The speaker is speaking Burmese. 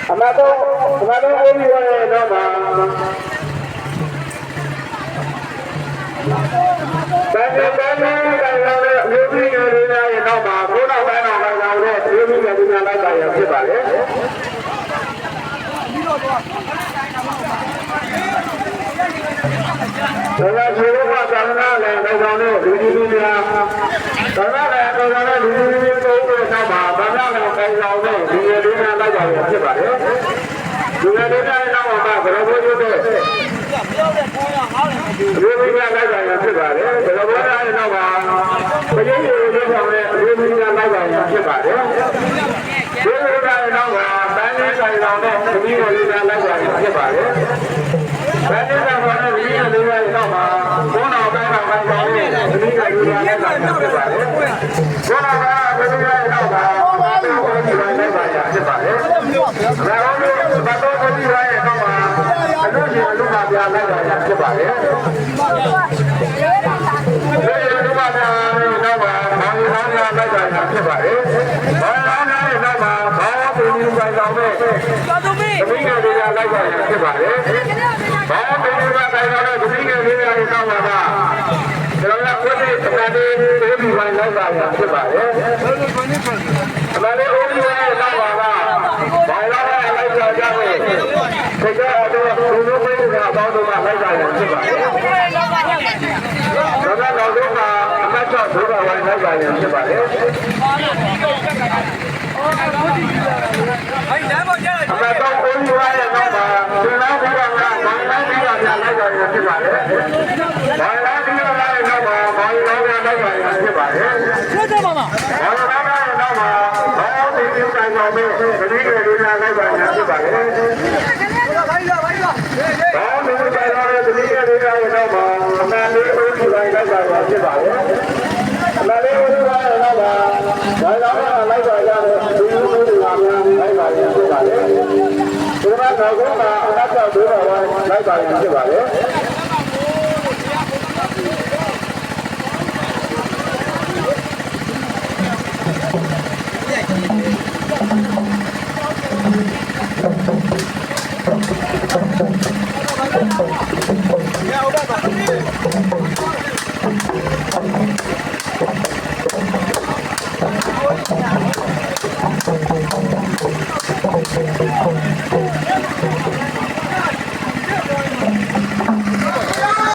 အမတော့အိုးပြီးရဲတော့မှာတန်တဲ့ကောင်တဲ့အမျိုးကြီးတွေရဲ့နောက်မှာကိုယ်တော်ပိုင်းတော်ကောင်တဲ့အမျိုးကြီးတွေပြန်လိုက်တာရဖြစ်ပါလေဒါကခြေလို့ကသာသနာလည်းကောင်တဲ့လူကြီးများသာသနာလည်းကောင်တဲ့လူကြီးများတို့နောက်မှာဘာသာလည်းကောင်တဲ့လူကြီးတွေပြန်လိုက်တာရဖြစ်ပါလေလူငယ်တွေရဲ့နောက်မှာဘယ်လိုမျိုးတွေလူကြီးများလိုက်တာရဖြစ်ပါလေဘယ်လိုမျိုးတွေနောက်မှာပရိယေတွေကြောင့်လည်းလူကြီးများလိုက်တာရဖြစ်ပါလေဒီလိုတိုင်းနောက်မှာတန်းရင်းဆိုင်တော်တဲ့လူကြီးတွေများလိုက်တာရဖြစ်ပါလေဘယ်လိုလဲဘာလို့ဒီလိုလဲတော့မှာဘုန်းတော်ပိုင်းတော်ပိုင်းတော်နဲ့ဒီလိုလူတွေနဲ့တာဖြစ်ပါလေဘုန်းတော်ကဘယ်လိုလဲတော့မှာဘာလို့ဒီလိုလဲပါရဖြစ်ပါလေဒါတော့ဘာတော့ဒီလိုလဲတော့မှာအလို့ရှိရင်လူမပြလိုက်တာရဖြစ်ပါလေဒီလိုလူမပြတော့မှာဘာလို့လိုက်တာရဖြစ်ပါလေဘာလို့လဲတော့မှာဘာလို့ဒီလိုပိုင်းတော်နဲ့ဒီလိုလူတွေလိုက်တာရဖြစ်ပါလေဘာလို့ဒီလိုတိုင်းတော့ဒီနေ့လေးရအောင်တော့ပါကျွန်တော်ကကိုယ်တည်းအမှန်တည်းဒီလိုပိုင်းလောက်တာဖြစ်ပါတယ်အမှန်တည်းအိုးကြီးရဲ့တော့ပါဘာလို့လိုက်ကြကြလဲဒီကတော့ဒီလိုပဲကအပေါင်းတို့ကလိုက်ကြရဖြစ်ပါတယ်ဒါကတော့တို့ကအမှတ်6ဒုက္ခဝိုင်းလိုက်ကြရဖြစ်ပါတယ်အမှတ်တော့အိုးကြီးရဲ့တော့ပါဒီလောက်ကတော့လိုက်ကြရဖြစ်ပါတယ်။ဘာလာဒီလိုလာတော့ဘာလာလိုက်ကြရဖြစ်ပါတယ်။ဆက်ကြပါမ။ဘာလာတော့ဘာဒီဒီတိုင်းတော့ဒီလိုလာလိုက်ကြရဖြစ်ပါတယ်။ဘာဒီတိုင်းတော့ဒီလိုလာတော့အမှန်လေးအိုးကြီးလိုက်ကြရဖြစ်ပါတယ်။အမှန်လေးအိုးကြီးလိုက်တော့ဘာလာလိုက်ကြရတယ်ဒီလိုလိုလာလိုက်ကြရဖြစ်ပါတယ်။ဒီမှာတော့ကအမှတ်6ဒုက္ခဝိုင်းလိုက်ပါရင်ဖြစ်ပါလေ